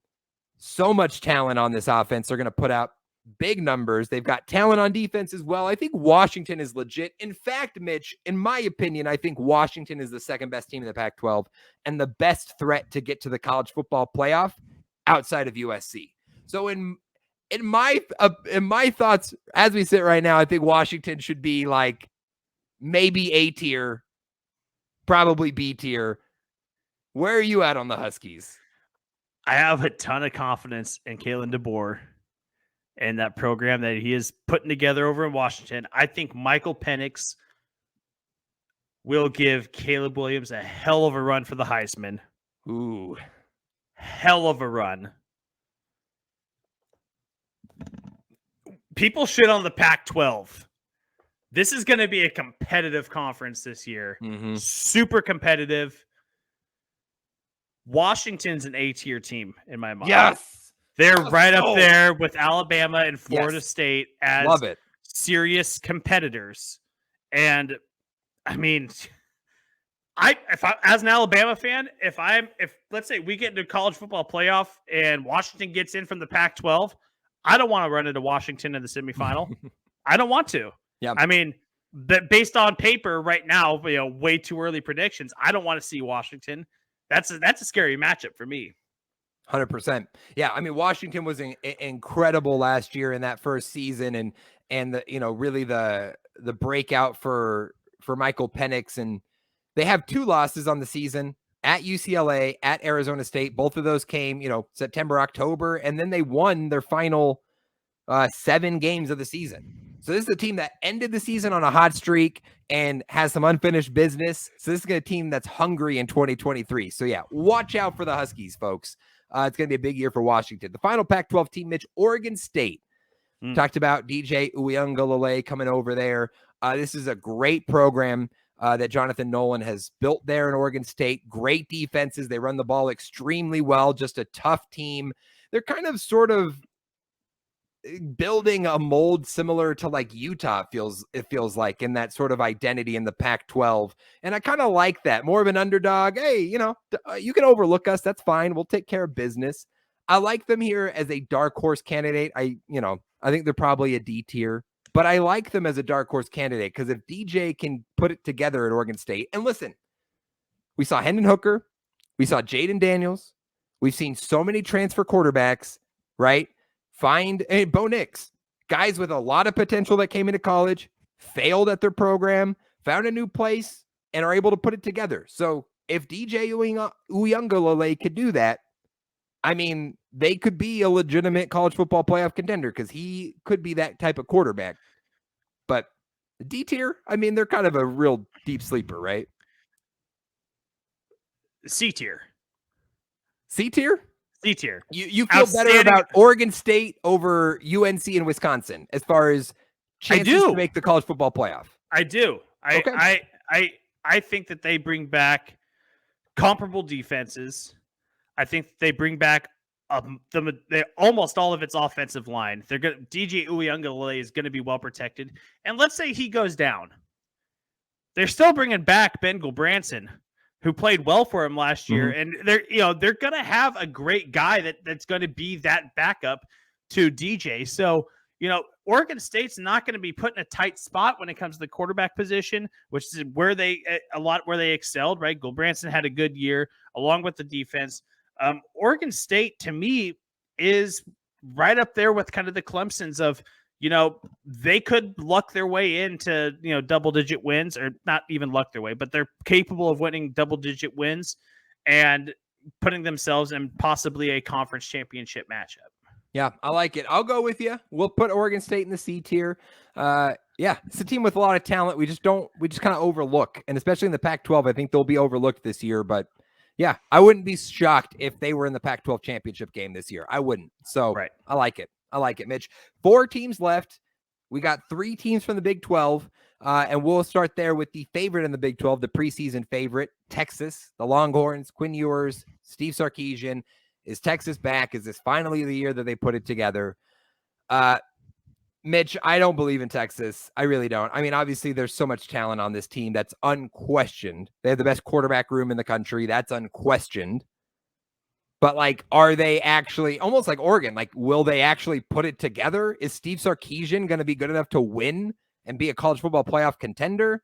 So much talent on this offense. They're going to put out big numbers. They've got talent on defense as well. I think Washington is legit. In fact, Mitch, in my opinion, I think Washington is the second best team in the Pac-12 and the best threat to get to the college football playoff outside of USC. So in my thoughts, as we sit right now, I think Washington should be like maybe A tier, probably B tier. Where are you at on the Huskies? I have a ton of confidence in Kalen DeBoer and that program that he is putting together over in Washington. I think Michael Penix will give Caleb Williams a hell of a run for the Heisman. Ooh. Hell of a run. People shit on the Pac-12. This is going to be a competitive conference this year. Mm-hmm. Super competitive. Washington's an A-tier team in my mind. Yes. They're right up there with Alabama and Florida State as Love it. Serious competitors. And I mean, as an Alabama fan, if let's say we get into college football playoff and Washington gets in from the Pac-12, I don't want to run into Washington in the semifinal. I don't want to. Yeah. I mean, based on paper right now, way too early predictions. I don't want to see Washington. That's a scary matchup for me. 100%. Yeah, I mean, Washington was incredible last year in that first season, and the really the breakout for Michael Penix, and they have 2 losses on the season at UCLA, at Arizona State. Both of those came, September, October, and then they won their final 7 games of the season. So this is a team that ended the season on a hot streak and has some unfinished business. So this is a team that's hungry in 2023. So yeah, watch out for the Huskies, folks. It's going to be a big year for Washington. The final Pac-12 team, Mitch, Oregon State. Talked about DJ Uiagalelei coming over there. This is a great program that Jonathan Nolan has built there in Oregon State. Great defenses. They run the ball extremely well. Just a tough team. They're kind of sort of building a mold similar to like Utah it feels like, in that sort of identity in the Pac-12. And I kind of like that. More of an underdog. Hey, you can overlook us. That's fine. We'll take care of business. I like them here as a dark horse candidate. I think they're probably a D tier, but I like them as a dark horse candidate because if DJ can put it together at Oregon State, and listen, we saw Hendon Hooker, we saw Jaden Daniels, we've seen so many transfer quarterbacks, right? Bo Nix, guys with a lot of potential that came into college, failed at their program, found a new place, and are able to put it together. So if DJ Uiagalelei could do that, I mean, they could be a legitimate college football playoff contender because he could be that type of quarterback. But D tier, I mean, they're kind of a real deep sleeper, right? C tier. C tier? C tier. You feel better about Oregon State over UNC and Wisconsin as far as chances to make the college football playoff? I do. I think that they bring back comparable defenses. I think they bring back almost all of its offensive line. DJ Uiagalelei is going to be well protected. And let's say he goes down. They're still bringing back Ben Gulbranson, who played well for him last year. And they're going to have a great guy that's going to be that backup to DJ. So, Oregon State's not going to be put in a tight spot when it comes to the quarterback position, which is where they excelled, right? Gulbranson had a good year along with the defense. Oregon State, to me, is right up there with kind of the Clemsons of, they could luck their way into, double-digit wins, or not even luck their way, but they're capable of winning double-digit wins and putting themselves in possibly a conference championship matchup. Yeah, I like it. I'll go with you. We'll put Oregon State in the C tier. Yeah, it's a team with a lot of talent. We just kind of overlook, and especially in the Pac-12, I think they'll be overlooked this year, but yeah, I wouldn't be shocked if they were in the Pac-12 championship game this year. I wouldn't. So right. I like it. I like it, Mitch. 4 teams left. We got 3 teams from the Big 12, and we'll start there with the favorite in the Big 12, the preseason favorite, Texas, the Longhorns, Quinn Ewers, Steve Sarkisian. Is Texas back? Is this finally the year that they put it together? Mitch, I don't believe in Texas. I really don't. I mean, obviously, there's so much talent on this team that's unquestioned. They have the best quarterback room in the country. That's unquestioned. But, are they actually, almost like Oregon, will they actually put it together? Is Steve Sarkisian going to be good enough to win and be a college football playoff contender?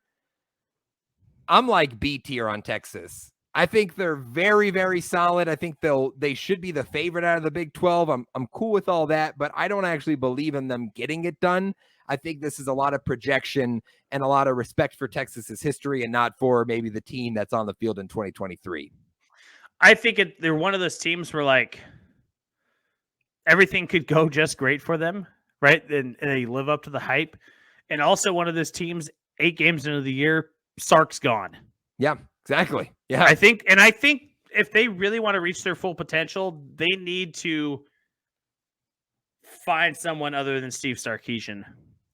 I'm B tier on Texas. I think they're very, very solid. I think they should be the favorite out of the Big 12. I'm cool with all that, but I don't actually believe in them getting it done. I think this is a lot of projection and a lot of respect for Texas's history and not for maybe the team that's on the field in 2023. I think they're one of those teams where everything could go just great for them, right? And they live up to the hype. And also one of those teams, 8 games into the year, Sark's gone. Yeah. Exactly. Yeah. I think if they really want to reach their full potential, they need to find someone other than Steve Sarkisian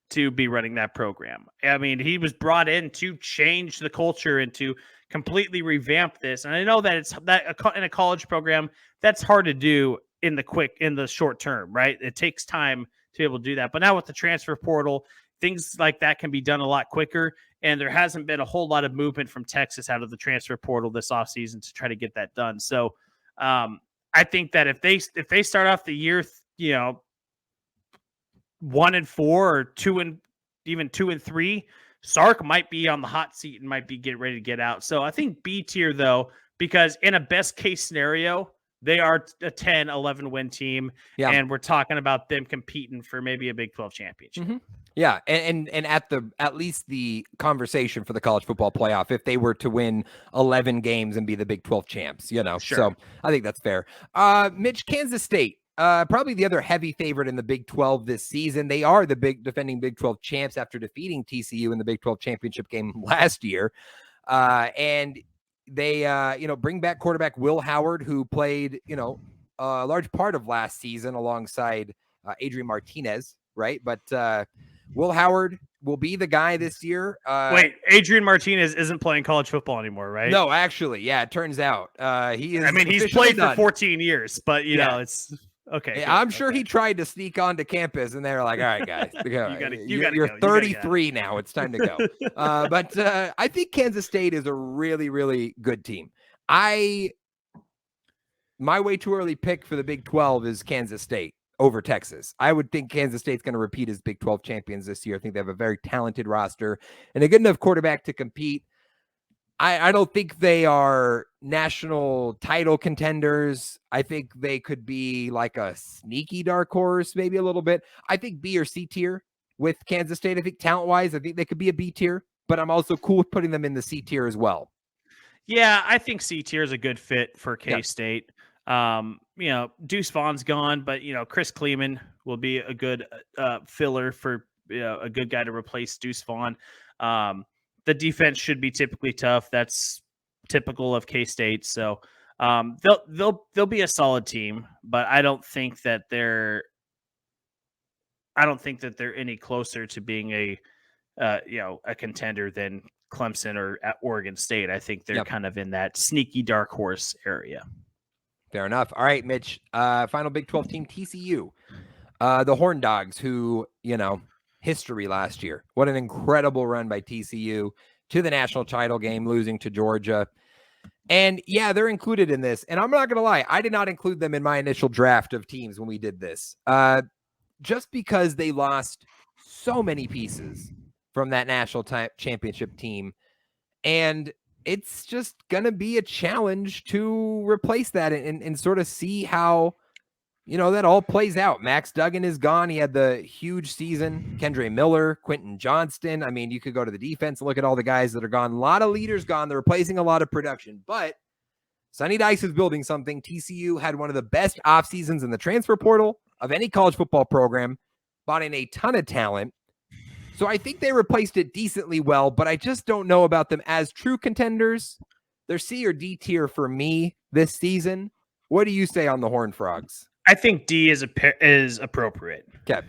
to be running that program. I mean, he was brought in to change the culture and to completely revamp this. And I know that in a college program, that's hard to do in the short term, right? It takes time to be able to do that. But now with the transfer portal, things like that can be done a lot quicker. And there hasn't been a whole lot of movement from Texas out of the transfer portal this offseason to try to get that done. So I think that if they start off the year, 1-4 or 2-3, Sark might be on the hot seat and might be getting ready to get out. So I think B tier though, because in a best case scenario, they are a 10, 11 win team. Yeah. And we're talking about them competing for maybe a Big 12 championship. Mm-hmm. Yeah, and at least the conversation for the college football playoff, if they were to win 11 games and be the Big 12 champs, Sure. So I think that's fair. Mitch, Kansas State, probably the other heavy favorite in the Big 12 this season. They are the defending Big 12 champs after defeating TCU in the Big 12 championship game last year. And they, bring back quarterback Will Howard, who played, a large part of last season alongside Adrian Martinez, right? But Will Howard will be the guy this year. Wait, Adrian Martinez isn't playing college football anymore, right? No, actually, yeah, it turns out he is. I mean, he's played for 14 years, but it's okay. Yeah, I'm sure he tried to sneak onto campus, and they're like, "All right, guys, you're 33 now. It's time to go." But I think Kansas State is a really, really good team. My way too early pick for the Big 12 is Kansas State over Texas. I would think Kansas State's going to repeat as Big 12 champions this year. I think they have a very talented roster and a good enough quarterback to compete. I don't think they are national title contenders. I think they could be like a sneaky dark horse, maybe a little bit. I think B or C tier with Kansas State. I think talent-wise, I think they could be a B tier. but I'm also cool with putting them in the C tier as well. Yeah, I think C tier is a good fit for Yeah. K-State. Deuce Vaughn's gone, but Chris Kleeman will be a good filler for a good guy to replace Deuce Vaughn. The defense should be typically tough. That's typical of K-State. So they'll be a solid team, but I don't think that they're any closer to being a contender than Clemson or at Oregon State. I think they're kind of in that sneaky dark horse area. Fair enough. All right, Mitch. Final Big 12 team, TCU. The Horned Dogs, who, history last year. What an incredible run by TCU to the national title game, losing to Georgia. And yeah, they're included in this. And I'm not going to lie, I did not include them in my initial draft of teams when we did this. Just because they lost so many pieces from that national championship team. And it's just going to be a challenge to replace that and sort of see how, that all plays out. Max Duggan is gone. He had the huge season. Kendre Miller, Quentin Johnston. I mean, you could go to the defense and look at all the guys that are gone. A lot of leaders gone. They're replacing a lot of production. But Sonny Dykes is building something. TCU had one of the best off seasons in the transfer portal of any college football program, brought in a ton of talent. So I think they replaced it decently well, but I just don't know about them as true contenders. They're C or D tier for me this season. What do you say on the Horned Frogs? I think D is appropriate. Okay.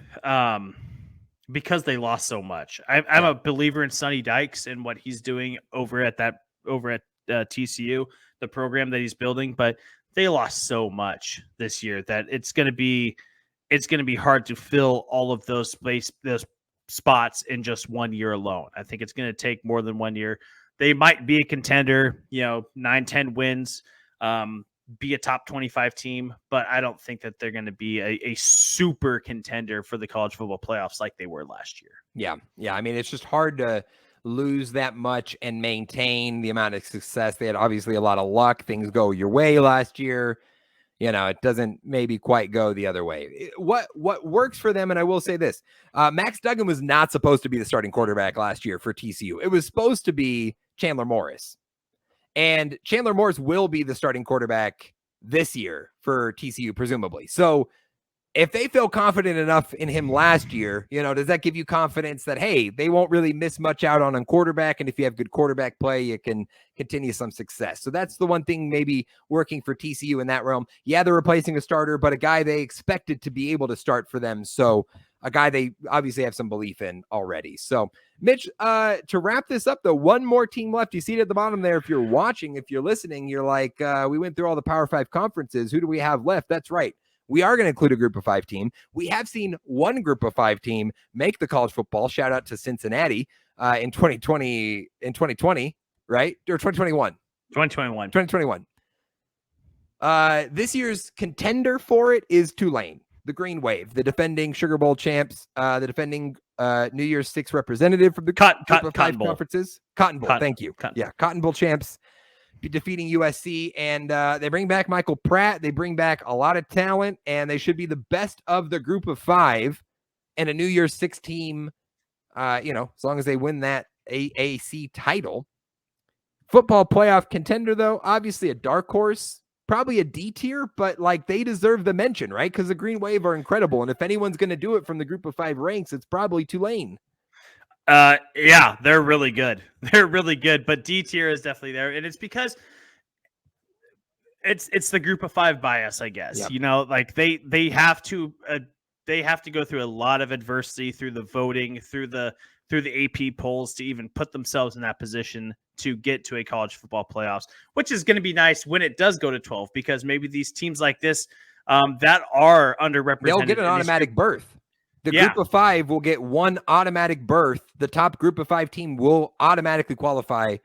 Because they lost so much. I'm a believer in Sonny Dykes and what he's doing over at TCU, the program that he's building, but they lost so much this year that it's going to be hard to fill all of those spots in just 1 year alone. I think it's going to take more than 1 year. They might be a contender, 9-10 wins, be a top 25 team, but I don't think that they're going to be a super contender for the college football playoffs like they were last year. Yeah. I mean, it's just hard to lose that much and maintain the amount of success. They had obviously a lot of luck. Things go your way last year. It doesn't maybe quite go the other way. What works for them, and I will say this, Max Duggan was not supposed to be the starting quarterback last year for TCU. It was supposed to be Chandler Morris. And Chandler Morris will be the starting quarterback this year for TCU, presumably. So if they feel confident enough in him last year, does that give you confidence that, hey, they won't really miss much out on quarterback? And if you have good quarterback play, you can continue some success. So that's the one thing maybe working for TCU in that realm. Yeah, they're replacing a starter, but a guy they expected to be able to start for them. So a guy they obviously have some belief in already. So Mitch, to wrap this up, though, one more team left. You see it at the bottom there. If you're watching, if you're listening, you're like, we went through all the Power 5 conferences. Who do we have left? That's right. We are going to include a group of 5 team. We have seen one group of 5 team make the college football. Shout out to Cincinnati in 2020, right? Or 2021. 2021. This year's contender for it is Tulane, the Green Wave, the defending Sugar Bowl champs, the defending New Year's 6 representative from the group of 5 conferences. Cotton Bowl, thank you. Cotton Bowl champs. Defeating USC, and they bring back Michael Pratt. They bring back a lot of talent, and they should be the best of the group of 5 and a New Year's 6 team, as long as they win that AAC title. Football playoff contender, though, obviously a dark horse, probably a D tier, but they deserve the mention, right? Because the Green Wave are incredible, and if anyone's going to do it from the group of 5 ranks, it's probably Tulane. Yeah, they're really good. They're really good, but D tier is definitely there, and it's because it's the group of 5 bias, I guess. Yep. They have to go through a lot of adversity through the voting, through the AP polls to even put themselves in that position to get to a college football playoffs, which is going to be nice when it does go to 12, because maybe these teams like this that are underrepresented, they'll get an automatic berth. The group of 5 will get one automatic berth. The top group of 5 team will automatically qualify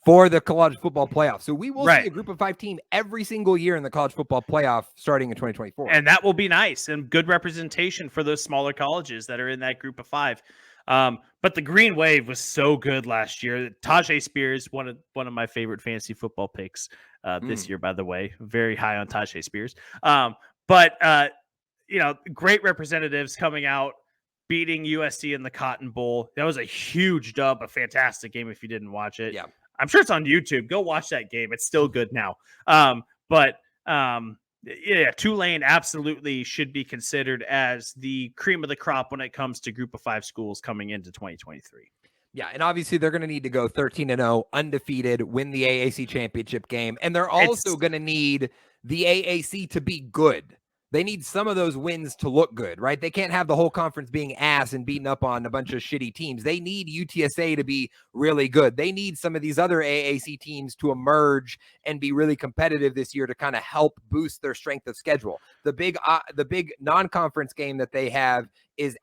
for the college football playoff. So we will see a group of 5 team every single year in the college football playoff starting in 2024. And that will be nice and good representation for those smaller colleges that are in that group of 5. But the Green Wave was so good last year. Tajay Spears, one of my favorite fantasy football picks this year, by the way. Very high on Tajay Spears. But great representatives coming out. beating USC in the Cotton Bowl. That was a huge dub, a fantastic game if you didn't watch it. Yeah. I'm sure it's on YouTube. Go watch that game. It's still good now. Yeah, Tulane absolutely should be considered as the cream of the crop when it comes to Group of 5 schools coming into 2023. Yeah, and obviously they're going to need to go 13-0, undefeated, win the AAC championship game, and they're also going to need the AAC to be good. They need some of those wins to look good, right? They can't have the whole conference being ass and beaten up on a bunch of shitty teams. They need UTSA to be really good. They need some of these other AAC teams to emerge and be really competitive this year to kind of help boost their strength of schedule. The big non-conference game that they have is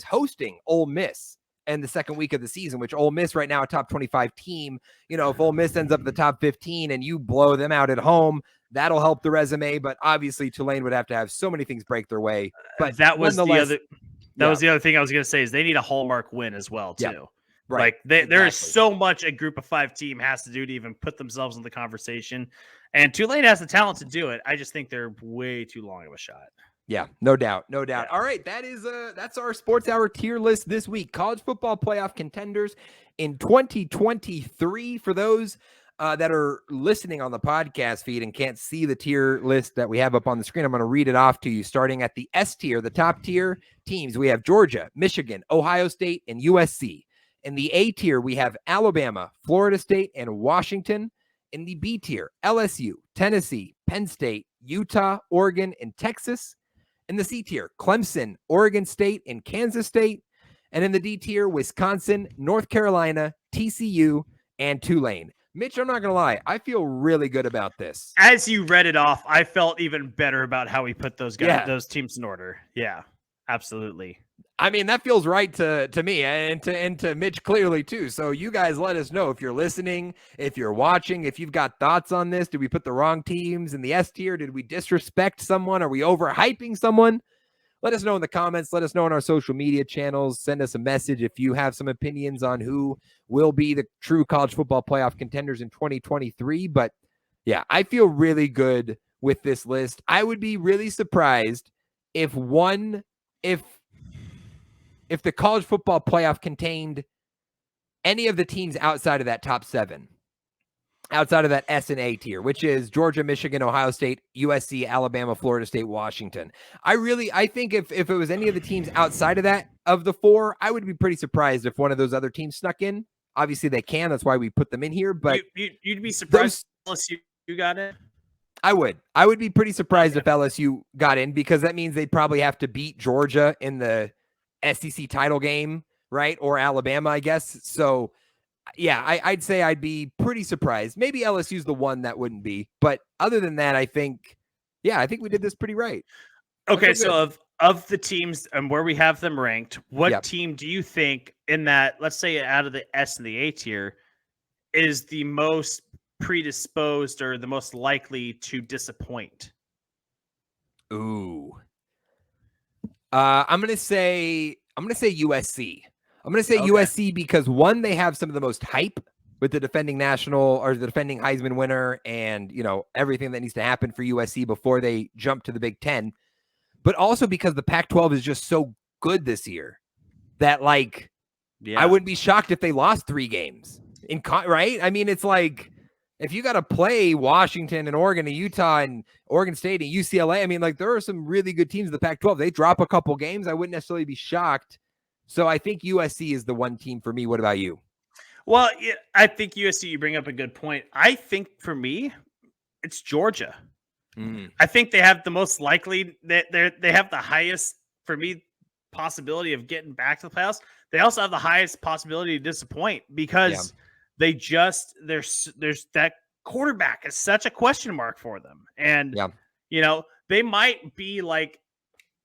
hosting Ole Miss in the second week of the season, which Ole Miss right now a top 25 team. You know, if Ole Miss ends up in the top 15 and you blow them out at home, that'll help the resume. But obviously Tulane would have to have so many things break their way. But that was the other thing I was going to say is they need a hallmark win as well too. Yeah, right. Like there is so much a Group of 5 team has to do to even put themselves in the conversation, and Tulane has the talent to do it. I just think they're way too long of a shot. Yeah, no doubt. Yeah. All right, that's our Sports Hour tier list this week. College football playoff contenders in 2023. For those that are listening on the podcast feed and can't see the tier list that we have up on the screen, I'm going to read it off to you. Starting at the S tier, the top tier teams, we have Georgia, Michigan, Ohio State, and USC. In the A tier, we have Alabama, Florida State, and Washington. In the B tier, LSU, Tennessee, Penn State, Utah, Oregon, and Texas. In the C tier, Clemson, Oregon State, and Kansas State. And in the D tier, Wisconsin, North Carolina, TCU, and Tulane. Mitch, I'm not going to lie. I feel really good about this. As you read it off, I felt even better about how we put those those teams in order. Yeah, absolutely. I mean, that feels right to me and to Mitch clearly too. So you guys let us know if you're listening, if you're watching, if you've got thoughts on this. Did we put the wrong teams in the S tier? Did we disrespect someone? Are we overhyping someone? Let us know in the comments. Let us know on our social media channels. Send us a message if you have some opinions on who will be the true college football playoff contenders in 2023. But yeah, I feel really good with this list. I would be really surprised if the college football playoff contained any of the teams outside of that top 7, outside of that S and A tier, which is Georgia, Michigan, Ohio State, USC, Alabama, Florida State, Washington. I think if it was any of the teams outside of that, of the 4, I would be pretty surprised if one of those other teams snuck in. Obviously they can. That's why we put them in here. But you'd be surprised unless you got it. I would be pretty surprised if LSU got in, because that means they'd probably have to beat Georgia in the SEC title game, right? Or Alabama, I guess. So yeah, I'd say I'd be pretty surprised. Maybe LSU's the one that wouldn't be, but other than that, I think we did this pretty right. Okay, so of the teams and where we have them ranked, what team do you think in that, let's say out of the S and the A tier, is the most predisposed or the most likely to disappoint? Ooh. I'm gonna say USC. I'm gonna say USC because, one, they have some of the most hype with the defending defending Heisman winner, and everything that needs to happen for USC before they jump to the Big Ten. But also because the Pac-12 is just so good this year that I wouldn't be shocked if they lost 3 games right? I mean, it's like, if you got to play Washington and Oregon and Utah and Oregon State and UCLA, I mean, there are some really good teams in the Pac-12. They drop a couple games, I wouldn't necessarily be shocked. So I think USC is the one team for me. What about you? Well, yeah, I think USC, you bring up a good point. I think for me, it's Georgia. I think they have the most likely, they have the highest, for me, possibility of getting back to the playoffs. They also have the highest possibility to disappoint because there's that quarterback is such a question mark for them. And, they might be like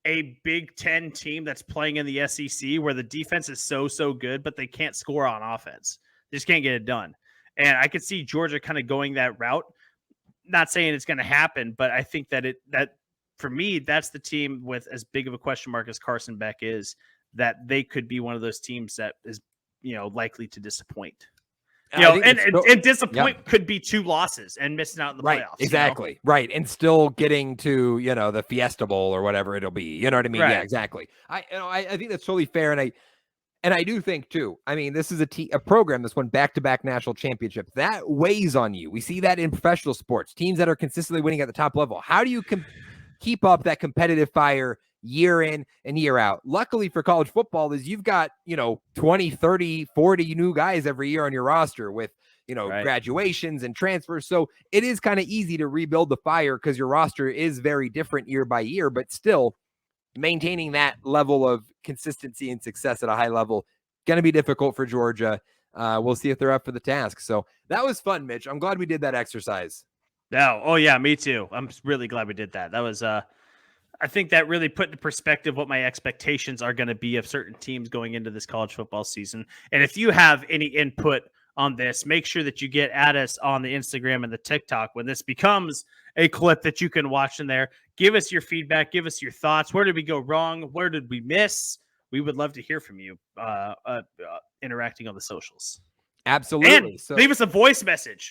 a Big Ten team that's playing in the SEC where the defense is so good, but they can't score on offense. They just can't get it done. And I could see Georgia kind of going that route. Not saying it's going to happen, but I think that for me, that's the team with as big of a question mark as Carson Beck is, that they could be one of those teams that is, likely to disappoint. And disappointment could be 2 losses and missing out in the playoffs. Exactly. Right. And still getting to, the Fiesta Bowl or whatever it'll be. You know what I mean? Right. Yeah, exactly. I think that's totally fair. And I do think too, this is a program that's won back-to-back national championships. That weighs on you. We see that in professional sports, teams that are consistently winning at the top level. How do you keep up that competitive fire year in and year out? Luckily for college football is you've got, 20, 30, 40 new guys every year on your roster with, graduations and transfers. So it is kind of easy to rebuild the fire because your roster is very different year by year, but still maintaining that level of consistency and success at a high level going to be difficult for Georgia. We'll see if they're up for the task. So that was fun, Mitch. I'm glad we did that exercise. Oh yeah, me too. I'm really glad we did that. That was I think that really put into perspective what my expectations are going to be of certain teams going into this college football season. And if you have any input on this, make sure that you get at us on the Instagram and the TikTok when this becomes a clip that you can watch in there. Give us your feedback. Give us your thoughts. Where did we go wrong? Where did we miss? We would love to hear from you interacting on the socials. Absolutely. And leave us a voice message.